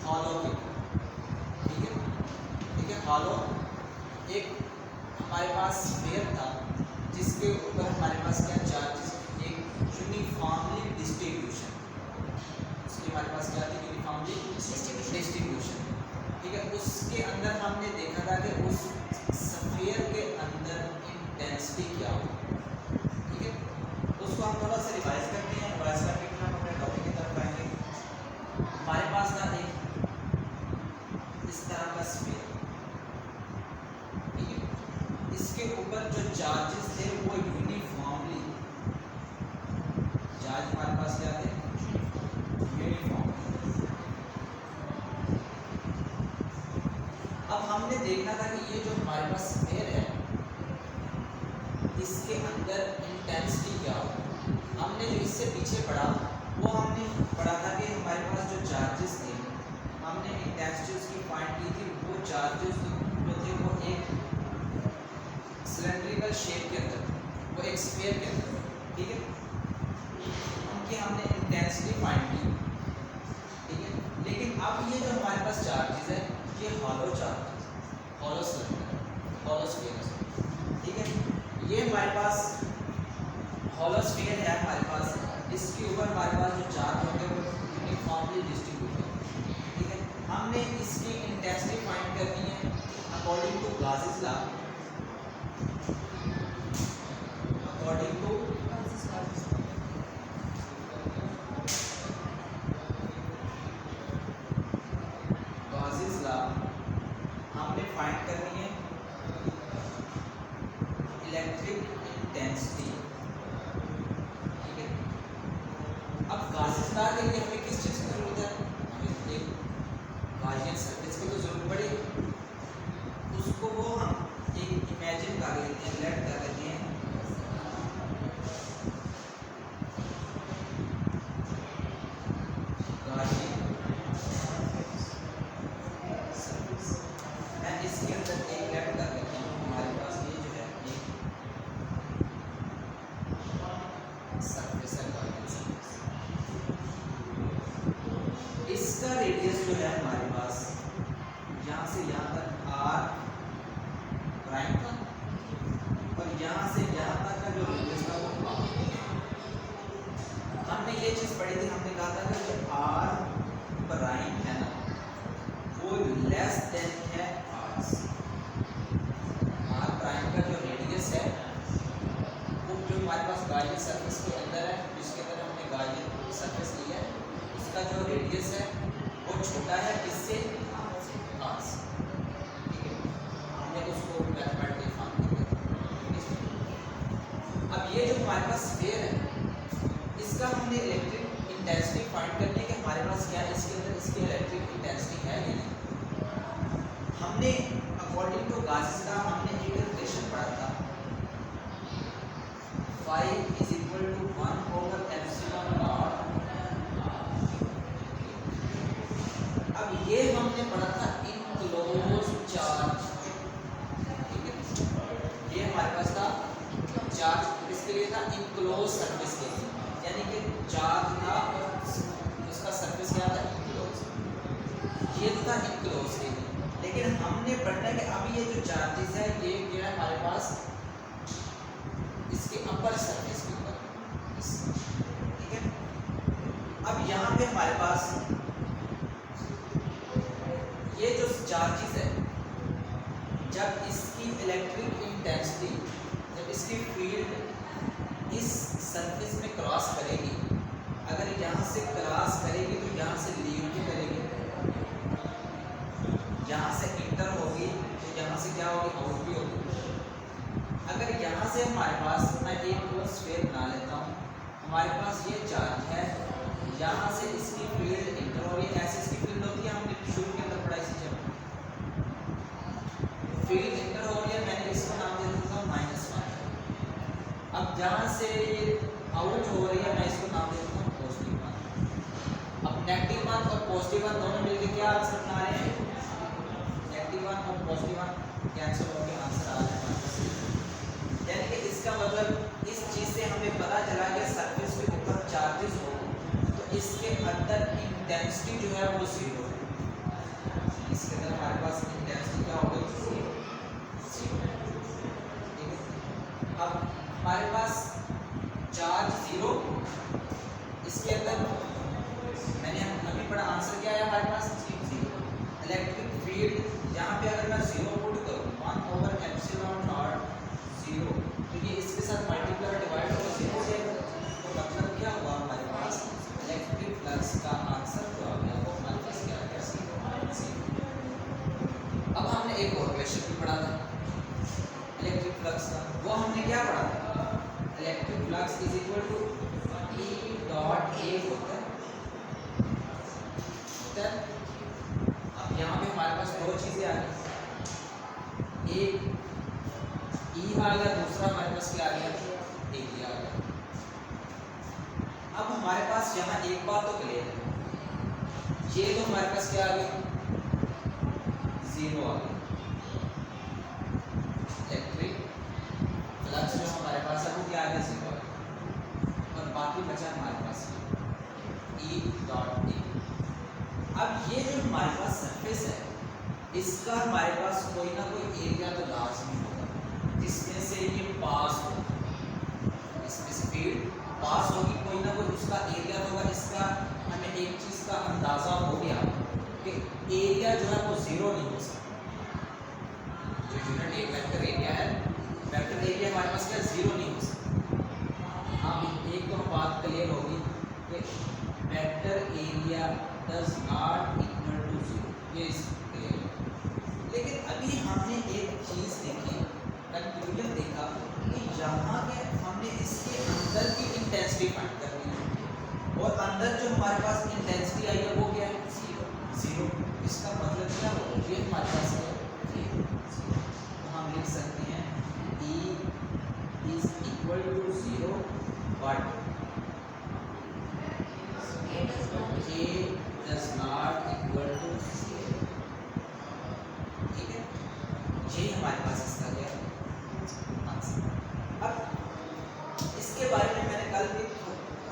Hollow की, ठीक है, ठीक है। हॉलो एक हमारे पास स्फीयर था जिसके ऊपर हमारे पास क्या चार्जेस, एक यूनिफॉर्मली डिस्ट्रीब्यूशन, उसकी हमारे पास क्या थी, यूनिफॉर्मली डिस्ट्रीब्यूशन, ठीक है। उसके अंदर हमने देखा था कि उस स्फीयर के अंदर इंटेंसिटी क्या हो, ठीक है। उसको हम थोड़ा सा रिवाइज करते हैं, रिवाइज करके फिर हम अपने टॉपिक की तरफ आएंगे। हमारे पास था एक इस तरह का स्फीयर, ठीक है, इसके ऊपर जो चार्जेस थे वो यूनिफॉर्मली, चार्ज हमारे पास क्या थे, यूनिफॉर्म। अब हमने देखना था कि ये जो हमारे पास स्फीयर है इसके अंदर इंटेंसिटी क्या हो। हमने जो इससे पीछे पढ़ा वो हमने पढ़ा था कि हमारे पास जो चार्जेस थे हमने इंटेंसिटी उसकी फाइंड की थी। वो चार्जेस जो थे वो एक सिलेंड्रिकल शेप के अंदर, वो एक स्फीयर के अंदर, ठीक है, उनकी हमने इंटेंसिटी फाइंड की, ठीक है। लेकिन अब ये जो हमारे पास चार्जेस है ये hollow charges, hollow cylinder, hollow sphere, ठीक है। ये हमारे पास हॉलो स्फीयर है हमारे पास, इसके ऊपर हमारे पास जो चार्ज होंगे वो यूनिफॉर्मली डिस्ट्रीब्यूटेड, ठीक है। हमने इसकी इंटेंसिटी फाइंड करनी है according to Gauss'' law, according to Gauss'' law हमने फाइंड करनी है इलेक्ट्रिक इंटेंसिटी, ठीक है। अब गाउस' लॉ के लिए हमें किस चीज़ की जरूरत है, हमें एक गाउसियन सरफेस की तो जरूरत पड़ेगी। उसको वो हम एक इमेजिन कर लेते हैं, लेट कर लेते हैं गाउसियन सरफेस। मैं इसके अंदर एक लेट कर लेता हूँ, हमारे पास ये जो है एक सरफेस है, गाउसियन सरफेस। इसका रेडियस जो है हमारे पास यहाँ से यहाँ तक r प्राइम था और यहाँ से यहाँ तक का जो रेडियस था वो r। हमने ये चीज़ पढ़ी थी, हमने कहा था कि जो r प्राइम है ना वो लेस देन है r से। r प्राइम का जो रेडियस है वो जो हमारे पास गाउसियन सरफेस के अंदर है, जिसके अंदर हमने गाउसियन सरफेस लिया है, उसका जो रेडियस है वो छोटा है किससे, r से, ठीक है। हमने उसको मैथमेटिकल फॉर्म में किया। अब ये जो हमारे पास स्फीयर है इसका हमने इलेक्ट्रिक इंटेंसिटी फाइंड करनी है कि हमारे पास क्या है इसके अंदर, इसकी इलेक्ट्रिक इंटेंसिटी है या नहीं। हमने अकॉर्डिंग टू गाउस' लॉ हमने एक रिलेशन पढ़ा था, phi is equal to 1 over epsilon naught। अब ये हमने पढ़ा था इनक्लोज चार्ज, ठीक है। ये हमारे पास था चार्ज किसके लिए था, इनक्लोज सरफेस के लिए, यानी कि चार्ज था उसका सरफेस क्या था, इनक्लोज, ये तो था इनक्लोज के लिए। लेकिन हमने पढ़ना है कि अभी ये जो चार्जेस है ये क्या है हमारे पास इसके अपर सरफेस के ऊपर, ठीक है। अब यहाँ पे हमारे पास ये जो चार्जेस है जब इसकी इलेक्ट्रिक इंटेंसिटी, जब इसकी फील्ड इस सरफेस में क्रॉस करेगी, अगर यहाँ से क्रॉस करेगी तो यहाँ से लीव भी करेगी, यहाँ से इंटर होगी तो यहाँ से क्या होगी, आउट भी होगी। अगर यहाँ से हमारे पास, मैं एक और स्फीयर बना लेता हूँ, हमारे पास ये चार्ज है, यहाँ से इसकी फील्ड इंटर हो रही है, ऐसे इसकी फील्ड होती है, हमने शुरू के अंदर पढ़ाई सी, जब फील्ड इंटर हो रही है मैंने इसको नाम दे देता हूँ -1। अब जहाँ से ये आउट हो रही है मैं इसको नाम दे देता हूँ +1। अब -1 और +1 दोनों मिलकर क्या आंसर बना रहे हैं, -1 और +1 कैंसिल होकर आंसर आ रहा है। यानी कि इसका मतलब इस चीज़ से हमें पता चला कि सरफेस के ऊपर चार्जेस हो तो इसके अंदर इंटेंसिटी जो है वो 0 है। Flux is equal to E dot A होता है। अब यहाँ पे हमारे पास दो चीजें आ गई, एक ई आ गया, दूसरा हमारे पास क्या आ गया, एरिया आ गया। अब हमारे पास यहाँ एक बात तो क्लियर है, ये तो हमारे पास क्या आ गया, जीरो आ गया। इलेक्ट्रिक फ्लक्स जो हमारे पास है वो क्या आ गया, जीरो आ गया, और बाकी बचा हमारे पास ई डॉट ए। अब ये जो हमारे पास सरफेस है, इसका हमारे पास कोई ना कोई एरिया तो लाजमी होगा जिसमें से ये पास हो, इसमें स्पीड पास होगी, कोई ना कोई उसका एरिया होगा। इसका हमें एक चीज का अंदाजा हो गया कि एरिया जो है वो जीरो नहीं हो सकता। जो यूनिट एक वेक्टर एरिया है, वेक्टर एरिया हमारे पास क्या जीरो नहीं हो सकता। अब एक तो बात क्लियर होगी कि vector area does not equal to zero, ये क्लियर है। लेकिन अभी हमने एक चीज देखी, कंक्लूजन देखा कि यहाँ के हमने इसके अंदर की इंटेंसिटी फाइंड करनी है, और अंदर जो हमारे पास इंटेंसिटी आई है वो क्या है, जीरो। इसका मतलब क्या हो, ये हमारे पास है जीरो। तो हम लिख सकते हैं E is equal to zero but A does not equal to zero। ठीक है, यही हमारे पास इसका क्या आंसर। अब इसके बारे में मैंने कल भी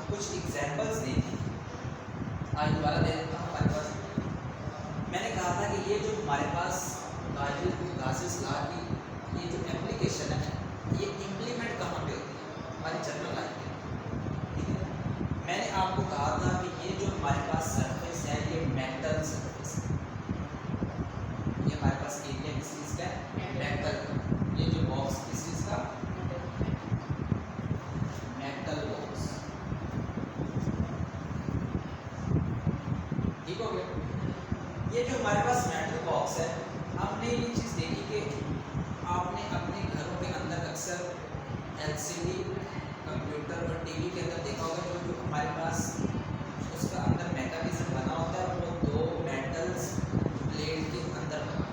कुछ एग्जांपल्स दी थी, आज दोबारा दे देता हूँ। हमारे पास मैंने कहा था कि ये जो हमारे पास गासेस लॉ की ये जो एप्लीकेशन है, ये इम्प्लीमेंट कहाँ पे होती है, हमारी जनरल लाइफ में। ठीक है, मैंने आपको कहा था कि ये जो हमारे पास सरफेस है, ये मेटल सरफेस है। ये हमारे पास एरिया किस चीज़ का है, मेटल। ये जो बॉक्स किस चीज़ का, मेटल बॉक्स। ठीक हो गया। ये जो हमारे पास मेटल बॉक्स है, हमने ये चीज़ देखी कि आपने अपने घरों के अंदर अक्सर LCD कंप्यूटर और टीवी के अंदर देखा होगा, जो हमारे पास उसका अंदर मैकेनिज्म बना होता है, वो दो मेटल्स प्लेट के अंदर बना,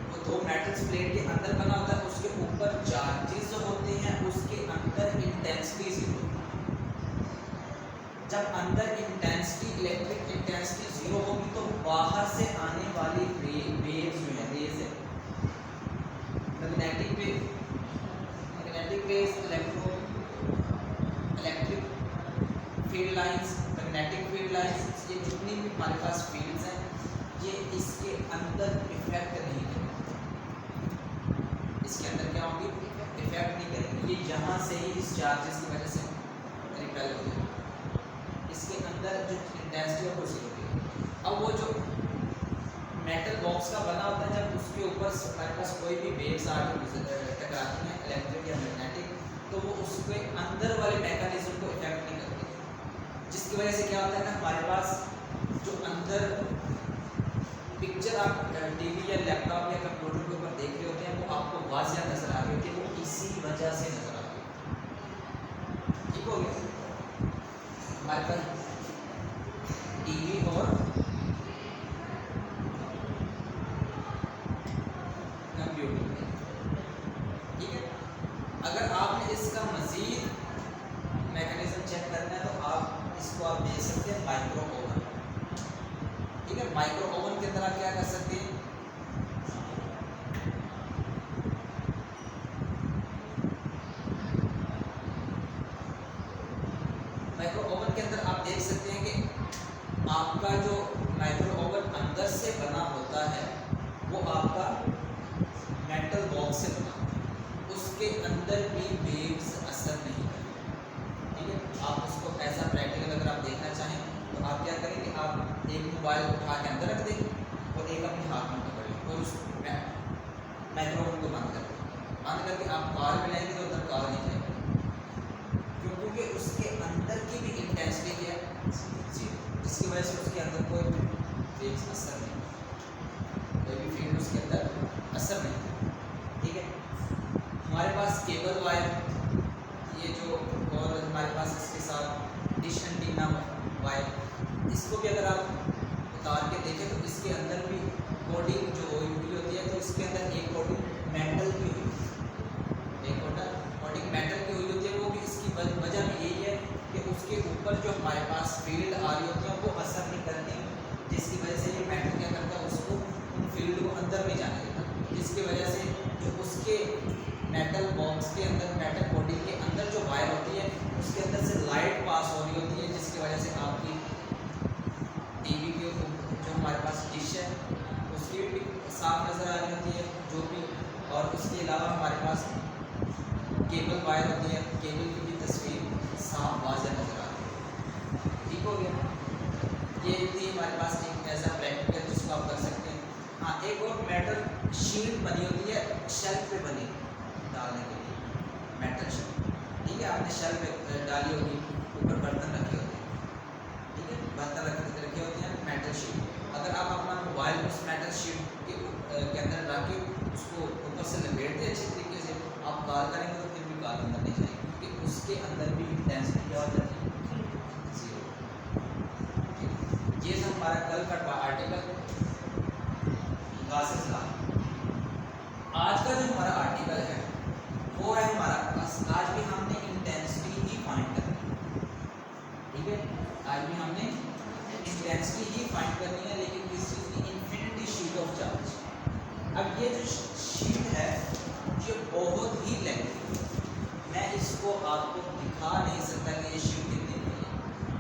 वो दो मेटल्स प्लेट के अंदर बना होता है। उसके ऊपर चार्जेस जो होते हैं, उसके अंदर इंटेंसिटी जीरो। जब अंदर इंटेंसिटी, इलेक्ट्रिक इंटेंसिटी जीरो होगी, तो बाहर से आने वाली वेव्स जो है, रेज है, magnetic wave, electric field lines, magnetic field lines, ये जितनी भी हमारे पास फील्ड्स हैं, ये इसके अंदर इफेक्ट नहीं करेंगे। इसके अंदर क्या होंगी, इफेक्ट नहीं करेंगे। ये यहाँ से ही इस चार्जेस की वजह से रिपेल हो जाएगी। इसके अंदर जो इंटेंसिटी है वो जीरो होगी। अब वो जो मेटल बॉक्स का बना होता है, जब उसके ऊपर हमारे पास कोई भी वेव्स आके टकराती हैं, इलेक्ट्रिक या मैग्नेटिक, तो वो उसके अंदर वाले मैकेनिज्म को इफेक्ट नहीं करती, जिसकी वजह से क्या होता है ना, हमारे पास जो अंदर पिक्चर आप टीवी या लैपटॉप या कंप्यूटर के ऊपर देख रहे होते हैं, वो आपको वाज़िया नजर आ रही होती है, वो इसी वजह से नजर आ रही है। ठीक हो गया। हमारे पास टीवी और कंप्यूटर, ठीक है। अगर आपने इसका मज़ीद मैकेनिज्म चेक करना है, तो आप इसको आप देख सकते हैं माइक्रो ओवन। ठीक है, माइक्रो ओवन के अंदर आप क्या कर सकते हैं, माइक्रो ओवन के अंदर आप देख सकते हैं कि आपका जो माइक्रो ओवन अंदर से बना होता है, वो आपका मेटल बॉक्स से बना होता है, उसके अंदर भी वेव्स असर नहीं करती। ठीक है, आप उसको ऐसा प्रैक्टिकल अगर आप देखना चाहें, तो आप क्या करेंगे, आप एक मोबाइल उठा के अंदर रख देंगे और एक अपने हाथ में पकड़ लेंगे और उस माइक्रो ओवन को बंद कर देंगे। बंद करके आप कार में लाएंगे तो उधर कार नहीं जाएगी, क्योंकि उसके अंदर की भी इंटेंसिटी क्या है, जीरो, जिसकी वजह से उसके अंदर कोई भी वेव्स असर नहीं, कोई भी फील्ड उसके अंदर असर नहीं। ठीक है, हमारे पास केबल वायर जिसकी वजह से ये मेटल क्या करता है, उसको उन फील्ड को अंदर नहीं जाने देता, जिसकी वजह से जो उसके मेटल बॉक्स के अंदर, मेटल बॉडी के अंदर जो वायर होती है उसके अंदर से लाइट पास हो रही होती है, जिसकी वजह से आपकी टीवी के जो हमारे पास डिश है उसकी भी साफ नज़र आ रही होती है जो भी, और उसके अलावा हमारे पास केबल वायर होती है, केबल की भी तस्वीर साफ वाज़ेह नज़र आ रही है। ठीक हो गया, ये थी हमारे पास एक ऐसा प्रैक्टिकल जिसको आप कर सकते हैं। हाँ, एक और मेटल शीट बनी होती है शेल्फ पे बनी डालने के लिए, मेटल शीट, ठीक है, आपने शेल्फ पे डाली होगी, ऊपर बर्तन रखे होते हैं, ठीक है, बर्तन रखे होते हैं मेटल शीट। अगर आप अपना मोबाइल उस मेटल शीट के अंदर रख के उसको ऊपर से लपेट दें अच्छी तरीके से, आप कॉल करेंगे तो फिर भी कॉल अंदर नहीं जाएगी, क्योंकि उसके अंदर भी इंटेंसिटी क्या हो जाती है, जीरो। ये सब हमारा कल का आर्टिकल गासेस लॉ। आज का जो हमारा आर्टिकल है वो है हमारा पास, आज भी हमने इंटेंसिटी ही फाइंड करनी है, ठीक है, आज भी हमने इंटेंसिटी ही फाइंड करनी है, लेकिन किस चीज़ की, इन्फिनिटी शीट ऑफ चार्ज। अब ये जो शीट है ये बहुत ही लेंथी है, मैं इसको आपको दिखा नहीं सकता कि ये शीट कितनी बड़ी है,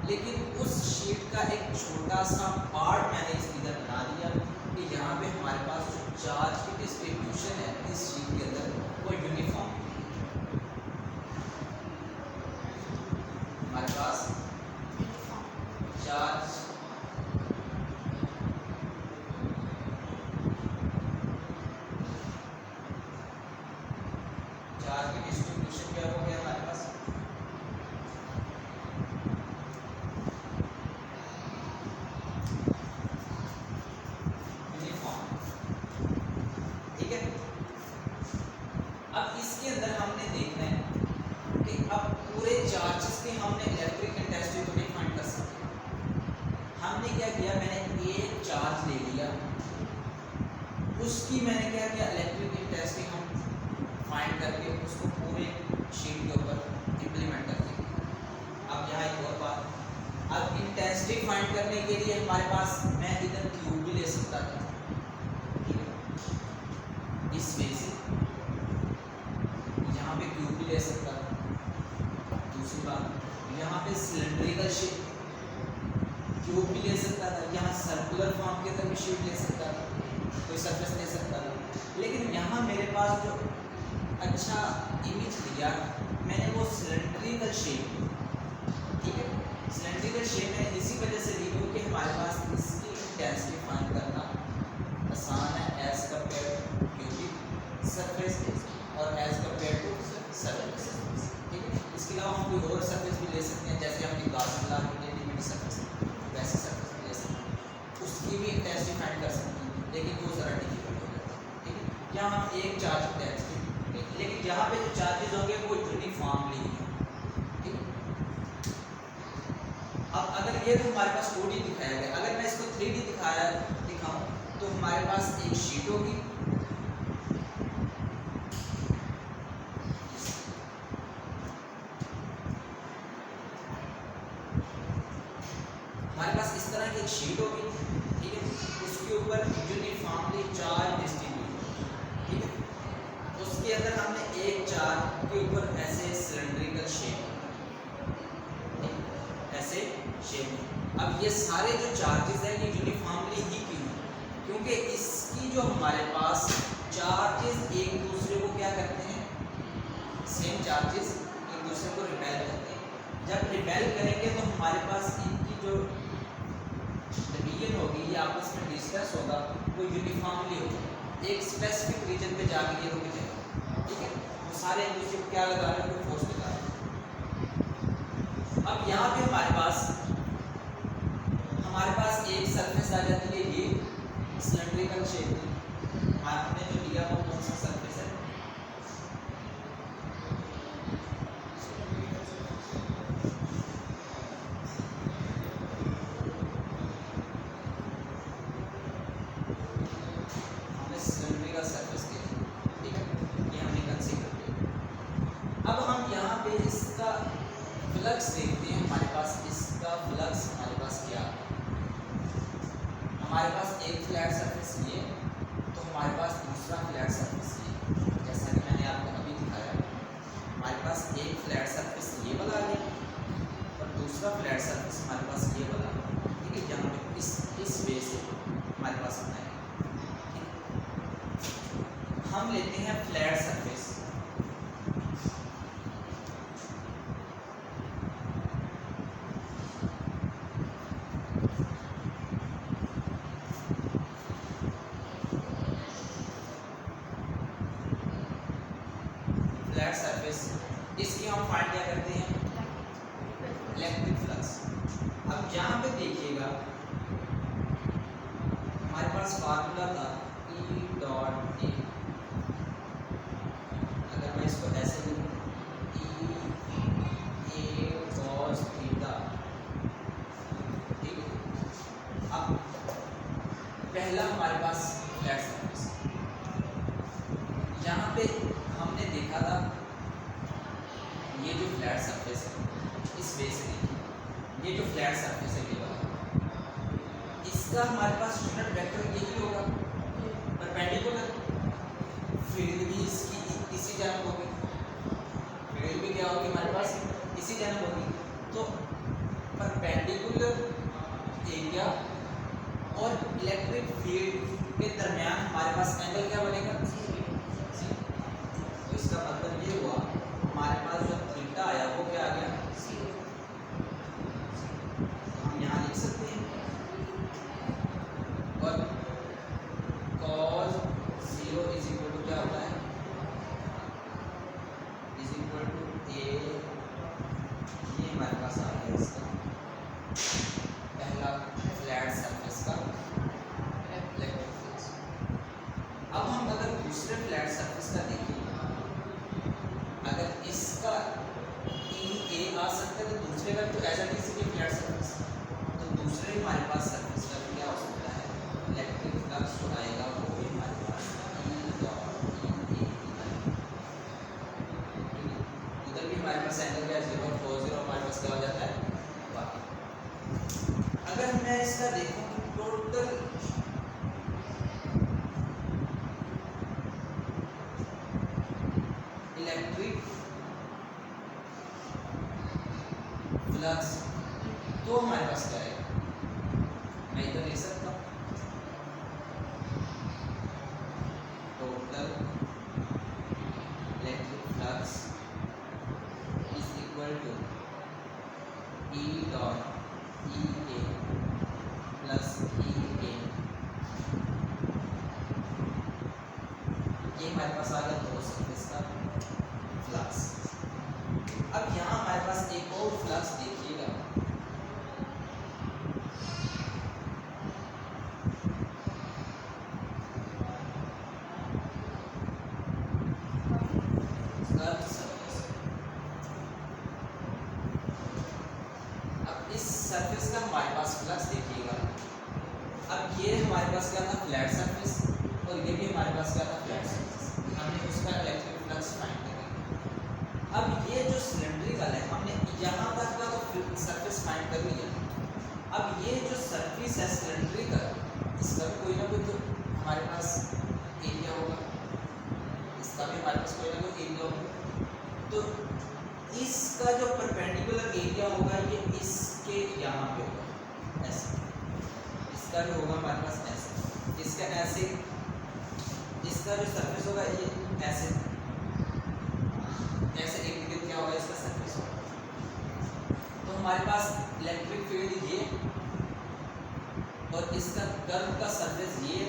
लेकिन उस शीट का एक छोटा सा पार्ट मैंने इस इधर बना दिया कि यहाँ पे हमारे पास जो चार्ज की डिस्ट्रीब्यूशन है इस शीट के अंदर वो यूनिफॉर्म हमारे पास चार्ज की डिस्ट्रीब्यूशन क्या हो गया हमारे पास, यूनिफॉर्म, ठीक है। अब इसके अंदर हमने देखना है कि अब पूरे चार्जेस की हमने इलेक्ट्रिक इंटेंसिटी तो नहीं फाइंड कर सकते, हमने क्या किया, मैंने एक चार्ज ले लिया, उसकी मैंने क्या किया, इलेक्ट्रिक इंटेंसिटी हम फाइंड करके उसको पूरे शीट के ऊपर इम्प्लीमेंट कर देंगे। अब यहाँ एक और बात, अब इंटेंसिटी फाइंड करने के लिए हमारे पास, मैं इधर क्यूब भी ले सकता था, ठीक है, इस वे से यहाँ पे क्यूब भी ले सकता था। दूसरी बात, यहाँ पे सिलेंड्रिकल शेप क्यूब भी ले सकता था, यहाँ सर्कुलर फॉर्म के अंदर भी शीट ले सकता था, कोई सरफेस ले सकता था, लेकिन यहाँ मेरे पास जो अच्छा इमेज दिया मैंने वो सिलेंड्रिकल शेप, ठीक है, सिलेंड्रिकल शेप है, इसी वजह से ली क्योंकि हमारे पास इसकी इंटेंसिटी फाइंड करना आसान है as compare to cubic surface और एज कम्पेयर टू सरफेस, ठीक है। इसके अलावा हम कोई और सरफेस भी ले सकते हैं, जैसे हमने गासेस लॉ की सरफेस वैसे सरफेस भी ले सकते हैं, उसकी भी इंटेंसिटी फाइंड कर सकते हैं, लेकिन वो ज़रा डिफिकल्ट हो जाता है, ठीक है। यहाँ हम एक चार्ज इंटेंसिटी, लेकिन यहाँ पे जो चार्जेस होंगे वो यूनिफॉर्मली है, ठीक है। अब अगर ये तो हमारे पास 2D दिखाया गया, अगर मैं इसको 3D दिखाऊं तो हमारे पास एक शीट होगी, हमारे पास इस तरह की एक शीट होगी, ठीक है, उसके ऊपर यूनिफॉर्मली चार्ज डिस्ट्रीब्यूट, ठीक है, उसके अंदर हमने एक चार्ज के ऊपर ऐसे सिलेंड्रिकल शेप, ऐसे शेप। अब ये सारे जो चार्जेस हैं ये यूनिफॉर्मली ही क्यों है, क्योंकि इसकी जो हमारे पास चार्जेस एक दूसरे को क्या करते हैं, सेम चार्जेस एक दूसरे को रिपेल करते हैं। जब रिपेल करेंगे तो हमारे पास इनकी जो डिवीजन होगी ये आपस में डिस्कस होगा, वो यूनिफॉर्मली होगा, एक स्पेसिफिक रीजन पे जाके ये रुक जाएगा, ठीक है, वो सारे एक दूसरे को क्या लगा रहे हैं, फोर्स लगा रहे हैं। अब यहाँ पे हमारे पास एक सरफेस आ जाती है, ये सिलेंड्रिकल शेप में आपने जो लिया वो कौन सा सरफेस है, हमने सिलेंड्रिकल सरफेस के, ठीक है, ये हमने कंसीडर किया। अब हम यहाँ पे इसका फ्लक्स देखते हैं, हमारे पास इसका फ्लक्स हमारे पास क्या है, हमारे पास एक फ्लैट सरफेस ये, तो हमारे पास दूसरा फ्लैट सरफेस ये, जैसा कि मैंने आपको अभी दिखाया। हमारे पास एक फ्लैट सरफेस ये वाला आ गया और दूसरा फ्लैट सरफेस हमारे पास ये वाला, ठीक है, यहाँ पे इस वे से हमारे पास होता है। हम लेते हैं फ्लैट सरफेस, फ्लैट सरफेस, इसकी हम फाइंड क्या करते हैं, इलेक्ट्रिक फ्लक्स। अब यहाँ पे देखिएगा हमारे पास फार्मूला था E डॉट ए, अगर मैं इसको ऐसे लिखूं E A cos थीटा, ठीक है। अब पहला हमारे पास फ्लैट सरफेस, यहाँ पे हमने देखा था ये जो फ्लैट सरफेस है इस वे से देखिए, ये जो फ्लैट सरफेस है ये वाला, इसका हमारे पास यूनिट वेक्टर यही होगा, परपेंडिकुलर। फील्ड भी इसकी इसी जानब होगी, फील्ड भी क्या होगी हमारे पास इसी जानब होगी। तो परपेंडिकुलर एरिया और इलेक्ट्रिक फील्ड के दरमियान हमारे पास एंगल क्या बनेगा, तो इसका मतलब ये हुआ हमारे पास जो थीटा आया वो क्या आ गया, हम यहाँ लिख सकते हैं। और cos 0 इज इक्वल टू क्या होता है, इज इक्वल टू ए, ये हमारे पास आ गया इसका पहला फ्लैट सरफेस का इलेक्ट्रिक फ्लक्स। अब हम अगर दूसरे फ्लैट सरफेस का देखें, अगर इसका ई ए आ सकता है तो दूसरे का तो ऐसा किसी के फ्लैट सरफेस, तो दूसरे हमारे पास सरफेस का भी क्या हो सकता है, इलेक्ट्रिक फ्लक्स जो आएगा वो भी हमारे पास उधर भी हमारे पास एंगल क्या 0 cos 0 हमारे पास क्या हो जाता है 1। अगर मैं इसका देखूं तो टोटल इलेक्ट्रिक फ्लक्स तो हमारे पास क्या है, मैं इधर लिख सकता हूँ total electric flux is equal to E dot E A plus E A, ये हमारे पास आ गया दो सरफेस का फ्लक्स। अब यहाँ हमारे पास एक और फ्लक्स देखिएगा, कर्व सरफेस। अब इस सरफेस का हमारे पास फ्लक्स देखिएगा, अब ये हमारे पास क्या था फ्लैट सरफेस और ये भी हमारे पास क्या था फ्लैट सरफेस, हमने उसका इलेक्ट्रिक फ्लक्स फाइंड किया। अब ये जो सिलेंड्रिकल है हमने यहाँ तक का तो सरफेस फाइंड कर लिया, अब ये जो सरफेस है सिलेंड्रिकल इसका भी कोई ना कोई तो हमारे पास एरिया होगा, इसका भी हमारे पास कोई ना कोई एरिया होगा। तो इसका जो परपेंडिकुलर एरिया होगा ये इसके यहाँ पे होगा ऐसे, इसका भी होगा हमारे पास ऐसे, इसका ऐसे, इसका जो सरफेस होगा ये ऐसे ऐसे एक क्या होगा इसका सरफेस होगा। तो हमारे पास इलेक्ट्रिक फील्ड ये और इसका कर्व का सरफेस ये,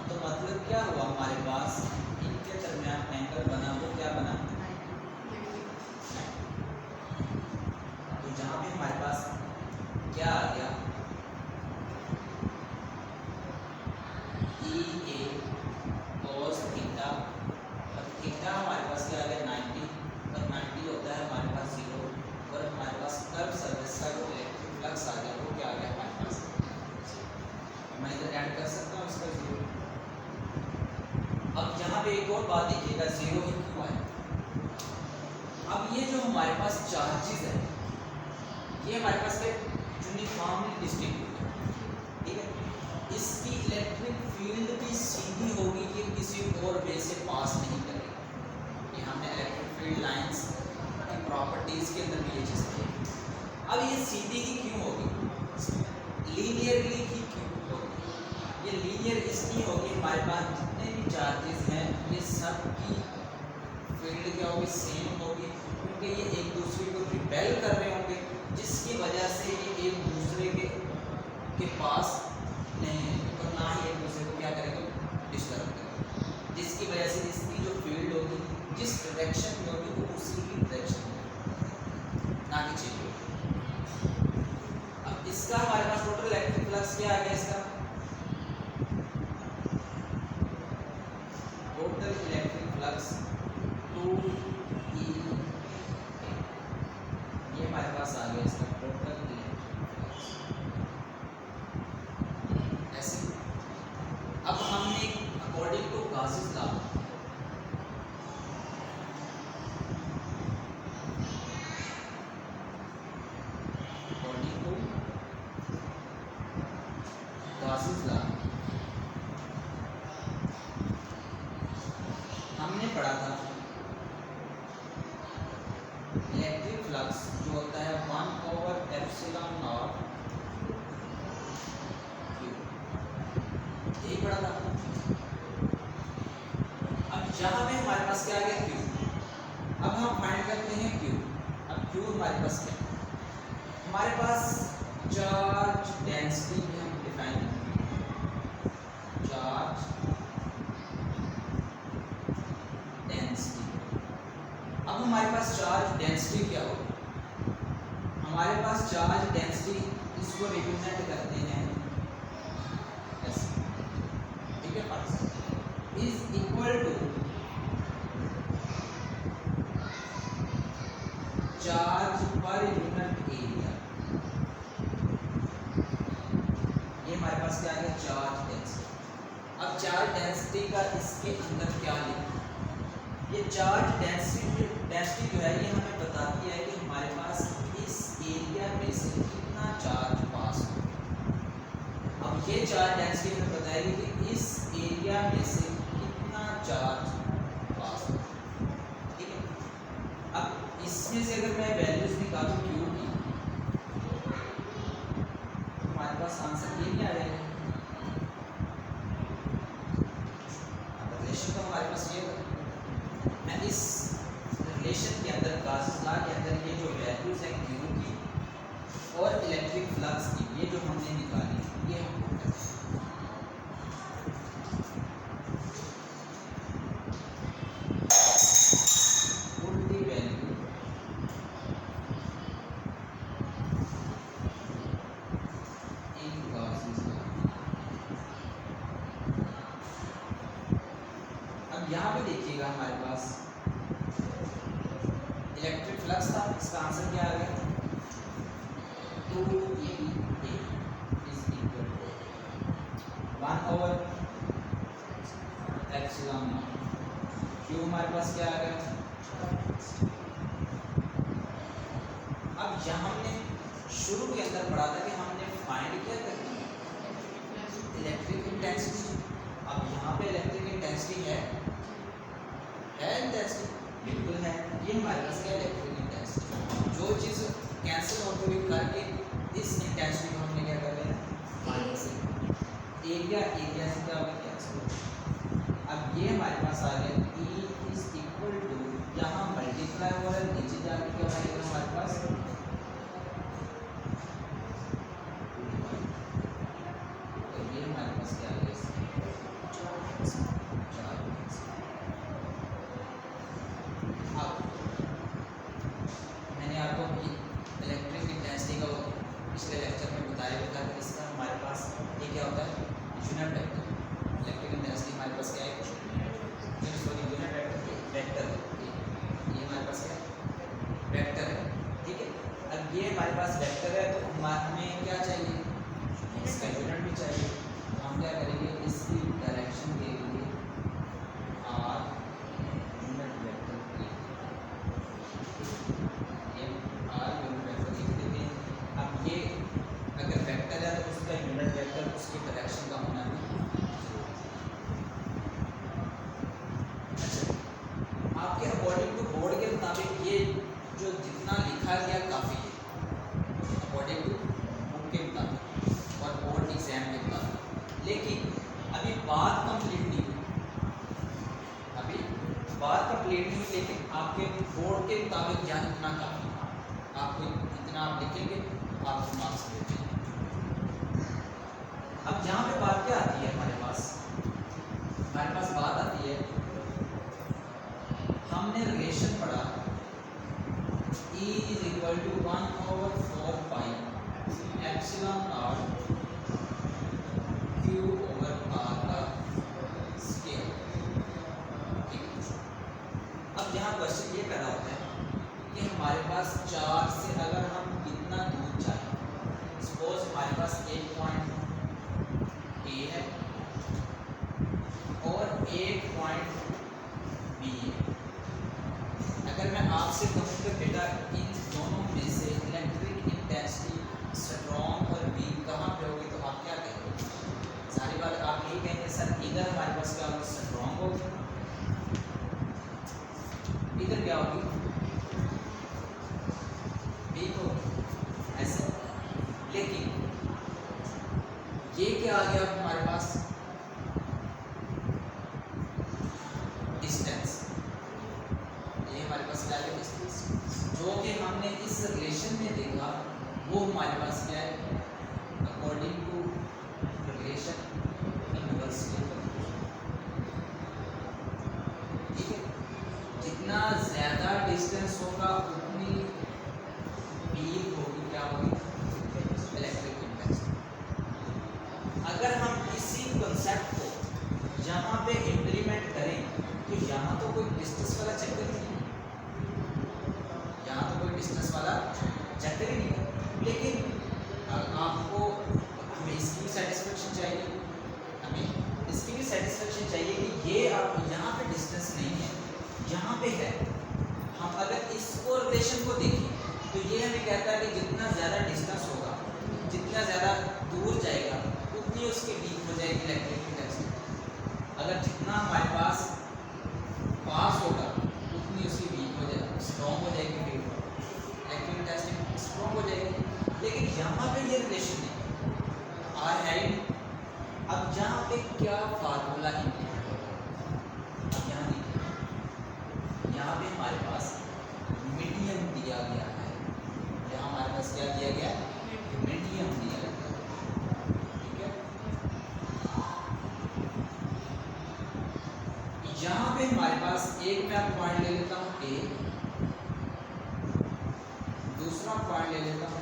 तो मतलब क्या हुआ हमारे पास इनके दरमियान एंगल बना, वो क्या बना, तो जहाँ भी हमारे पास क्या आ गया E A cos थीटा, और थीटा हमारे पास क्या आ गया 90, और 90 होता है हमारे पास 0, और हमारे पास कर्व सरफेस का जो इलेक्ट्रिक फ्लक्स आ गया वो क्या आ गया हमारे पास, मैं इधर ऐड कर सकता हूँ इसका 0। अब यहाँ पे एक और बात देखिएगा 0 ही क्यों आया। अब ये जो हमारे पास चार्जेस है ये हमारे पास यूनिफॉर्मली डिस्ट्रीब्यूटेड है, ठीक है, इसकी इलेक्ट्रिक फील्ड भी सीधी होगी, ये किसी और वे से पास नहीं करेगी। ये हमने इलेक्ट्रिक फील्ड लाइंस की प्रॉपर्टीज के अंदर भी ये चीज़ की। अब ये सीधी ही क्यों होगी, लीनियरली ही क्यों होगी? ये लीनियर इसलिए होगी, हमारे पास जितने भी चार्जेस हैं ये सब की फील्ड क्या होगी, सेम होगी, क्योंकि ये एक दूसरे को रिपेल कर रहे होंगे, जिसकी वजह से ये एक दूसरे के पास नहीं है और ना ही एक दूसरे को क्या करेंगे, डिस्टर्ब करेंगे, जिसकी वजह से इसकी जो फील्ड होगी जिस डायरेक्शन में होगी वो उसी की डायरेक्शन में ना कि चेंज होगी। अब इसका हमारे पास टोटल इलेक्ट्रिक फ्लक्स क्या आ गया, इसका टोटल इलेक्ट्रिक फ्लक्स 2E, ये हमारे पास आ गया इसका टोटल इलेक्ट्रिक फ्लक्स ऐसे। अब हमने अकॉर्डिंग टू गॉसेस लॉ हमने पढ़ा था इलेक्ट्रिक फ्लक्स जो होता है 1/ε0 Q, यही पढ़ा था। अब यहाँ पे हमारे पास क्या आ गया, Q। अब हम फाइंड करते हैं Q। अब Q हमारे पास क्या है, हमारे पास चार्ज डेंसिटी भी हम डिफाइन करेंगे, चार्ज डेंसिटी। अब हमारे पास चार्ज डेंसिटी क्या होगी, हमारे पास चार्ज डेंसिटी इसको रिप्रेजेंट करते हैं ऐसे, ठीक है, इज इक्वल टू चार्ज पर यूनिट एरिया। ये हमारे पास क्या आ गया, चार्ज डेंसिटी। अब चार्ज डेंसिटी का इसके अंदर क्या लिखा, ये चार्ज डेंसिटी जो है ये हमें बताती है कि हमारे पास इस एरिया में से कितना चार्ज पास हो। अब ये चार्ज डेंसिटी हमें बताएगी कि इस एरिया में से कितना चार्ज पास हो, ठीक है। अब इसमें से अगर मैं वैल्यूज निकालूं Q की, हमारे पास आंसर ये क्या आएगा, रिलेशन तो हमारे पास ये है। मैं इस रिलेशन के अंदर गॉसेस लॉ के अंदर ये जो वैल्यूज है Q की और इलेक्ट्रिक फ्लक्स की, ये जो हमने निकाली ये हम यहाँ पे देखिएगा हमारे पास इलेक्ट्रिक फ्लक्स था, इसका आंसर क्या आ गया, 2E is equal to 1/ε0। Q हमारे पास क्या आ गया। अब यहाँ हमने शुरू के अंदर पढ़ा था कि हमने फाइंड क्या करनी है, इलेक्ट्रिक इंटेंसिटी। अब यहाँ पे इलेक्ट्रिक इंटेंसिटी है इंटेंसिटी, बिल्कुल है। ये हमारे पास क्या इलेक्ट्रिक इंटेंसिटी, जो चीज़ कैंसिल होते हुए करके इस इंटेंसिटी को हमने क्या कर लिया, माइनस एरिया से क्या होगा, कैंसिल होगा। अब ये हमारे पास आ गया E इज इक्वल टू, यहाँ मल्टीप्लाई हो रहा है, नीचे जाके क्या बनेगा हमारे पास, तो ये हमारे पास क्या आ गया, मैंने आपको इलेक्ट्रिक इंटेंसिटी का पिछले लेक्चर में बताया था कि इसका हमारे पास ये क्या होता है, यूनिट वेक्टर। इलेक्ट्रिक इंटेंसिटी हमारे पास क्या है, सॉरी यूनिट वेक्टर, ये हमारे पास क्या है, वेक्टर है। बात कंप्लीट नहीं हुई, अभी बात कंप्लीट नहीं हुई, लेकिन आपके बोर्ड के मुताबिक ज्ञान इतना काफी, आपको इतना आप लिखेंगे आपको मार्क्स मिल जाएंगे। अब यहाँ पे बात क्या आती है हमारे पास बात आती है, हमने रिलेशन पढ़ा E is equal to 1/4 pi epsilon naught Q over R का स्केयर। ठीक है, अब यहाँ क्वेश्चन ये पैदा होता है कि हमारे पास चार्ज से अगर हम कितना दूर जाएं, सपोज हमारे पास एक पॉइंट A है और एक पॉइंट B है। अगर मैं आपसे कहूँ कि बेटा इन दोनों में से इलेक्ट्रिक इंटेंसिटी स्ट्रॉन्ग और वीक कहाँ पे होगी, तो आप क्या कहेंगे? सारी बात आप यही कहेंगे सर इधर हमारे पास क्या होगी, स्ट्रॉन्ग होगी, इधर क्या होगी, वीक होगी, ऐसे। लेकिन ये क्या आ गया हमारे पास, डिस्टेंस, ये हमारे पास क्या है, डिस्टेंस, जो कि हमने इस रिलेशन में देखा वो हमारे पास क्या है, अकॉर्डिंग टू रिलेशन इनवर्सली। ठीक है, जितना ज़्यादा डिस्टेंस होगा उतनी वीक होगी, क्या होगी, इलेक्ट्रिक इंटेंसिटी। अगर हम इसी कंसेप्ट को यहाँ पे इम्प्लीमेंट करें तो यहाँ तो कोई डिस्टेंस वाला चक्कर नहीं है, यहाँ तो कोई डिस्टेंस वाला चक्कर ही नहीं है, लेकिन आपको हमें इसकी भी सेटिस्फेक्शन चाहिए, हमें इसकी भी सेटिस्फेक्शन चाहिए कि ये आप यहाँ पे डिस्टेंस नहीं है, यहाँ पे है। हम अगर इसको रिलेशन को देखें तो ये हमें कहता है कि जितना ज़्यादा डिस्टेंस होगा, जितना ज़्यादा दूर जाएगा उतनी उसकी वीक हो जाएगी इलेक्ट्रिक इंटेंसिटी। अगर जितना हमारे पास होगा उतनी उसकी वीक हो जाएगी, स्ट्रॉन्ग हो जाएगी, इलेक्ट्रिक इंटेंसिटी स्ट्रॉन्ग हो जाएगी। लेकिन यहाँ पे ये रिलेशन नहीं आर है। अब यहाँ पे क्या फार्मूला इम्प्लीमेंट होगा, अब यहाँ देखिए, यहाँ पे हमारे पास मीडियम दिया गया है, यहाँ हमारे पास क्या दिया गया, मीडियम दिया गया। ठीक है, यहाँ पे हमारे पास एक मैं पॉइंट ले लेता हूँ A, दूसरा पॉइंट ले लेता हूँ।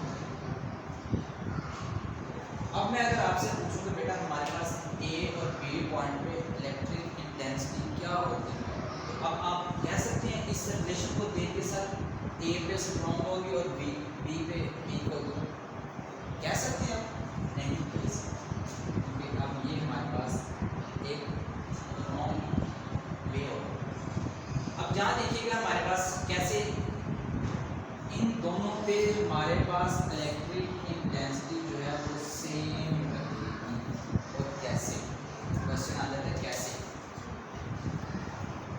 अब मैं अगर आपसे पूछूं कि बेटा हमारे पास A और B पॉइंट पे इलेक्ट्रिक इंटेंसिटी क्या होगी, तो अब आप कह सकते हैं इस रिलेशन को देख के सर A पे स्ट्रॉन्ग होगी और B पे वीक होगी, कह सकते हैं आप? नहीं कह सकते, क्योंकि अब ये हमारे पास एक रॉन्ग वे होगा। अब जहाँ देखिएगा हमारे पास कैसे इन दोनों पे हमारे पास इलेक्ट्रिक इंटेंसिटी जो है वो सेम रहेगी, और कैसे, क्वेश्चन आ जाता है कैसे।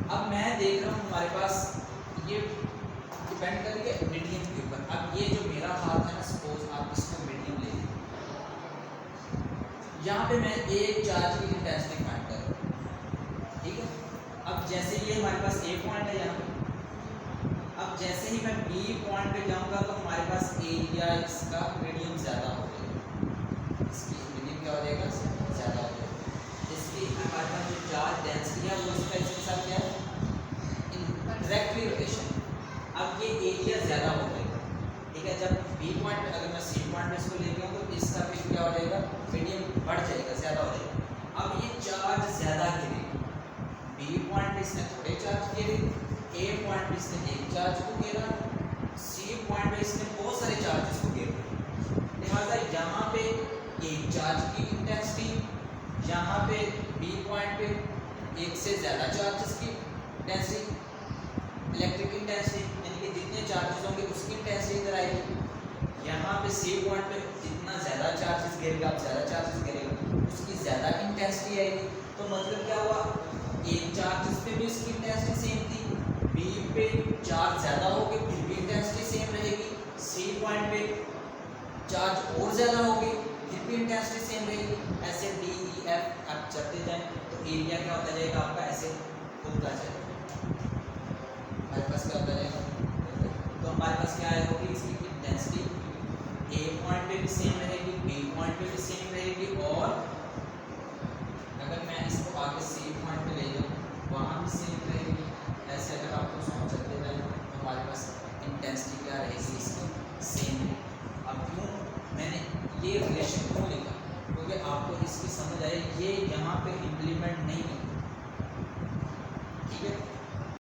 अब मैं देख रहा हूँ हमारे पास ये डिपेंड करेगा मीडियम के ऊपर। अब ये जो मेरा हाथ है ना, सपोज आप इसको मीडियम ले लीजिए, यहाँ पे मैं एक चार्ज की इंटेंसिटी फाइंड कर रहा हूँ। ठीक है, अब जैसे ये हमारे पास A पॉइंट है यहाँ पे, अब जैसे ही मैं B पॉइंट पे जाऊँगा तो हमारे पास एरिया इसका मीडियम ज़्यादा हो जाएगा, इसकी मीडियम क्या हो जाएगा, ज़्यादा हो जाएगा। इसकी हमारे पास जो चार्ज डेंसिटी है वो इसका इसके साथ क्या है, डायरेक्टली रिलेशन। अब ये एरिया ज़्यादा हो जाएगा। ठीक है, जब B पॉइंट पे अगर मैं C पॉइंट पे इसको लेके आऊँ तो इसका फिर क्या हो जाएगा, मीडियम बढ़ जाएगा, ज़्यादा हो जाएगा। अब ये चार्ज ज़्यादा गिरेगा, B पॉइंट पे इसने थोड़े चार्ज गिरे, A पॉइंट पे इसने एक चार्ज को घेरा, C पॉइंट पे इसने बहुत सारे चार्जेस को घेरा। लिहाजा यहाँ पे एक चार्ज की इंटेंसिटी, यहाँ पे B पॉइंट पे एक से ज़्यादा चार्जेस की इंटेंसिटी, इलेक्ट्रिक इंटेंसिटी, यानी कि जितने चार्जेस होंगे उसकी इंटेंसिटी इधर आएगी। यहाँ पे C पॉइंट पे जितना ज़्यादा चार्जेस गिरेगा, ज़्यादा चार्जेस गिरेगा, उसकी ज़्यादा इंटेंसिटी आएगी। तो मतलब क्या हुआ, एक चार्जेस पे भी उसकी इंटेंसिटी सेम थी, B पे चार्ज ज़्यादा हो गए फिर भी इंटेंसिटी सेम रहेगी, C पॉइंट पे चार्ज और ज़्यादा हो गए फिर भी इंटेंसिटी सेम रहेगी। ऐसे D, E, F आप चलते जाएं। एरिया क्या होता जाएगा आपका ऐसे होता जाएगा, हमारे पास क्या होता जाएगा। तो हमारे पास क्या आया होगी इसकी इंटेंसिटी ए पॉइंट पे भी सेम रहेगी, बी पॉइंट पे भी सेम रहेगी, और अगर मैं इसको आगे सी पॉइंट पे ले जाऊँ वहाँ भी सेम रहेगी। ऐसे अगर आपको समझ सकते हैं तो हमारे पास इंटेंसिटी क्या रहेगी इसकी सेम है। अब क्यों मैंने ये रिलेशन क्यों लिखा, क्योंकि आपको इसकी समझ आए ये यहाँ पे इम्प्लीमेंट नहीं है।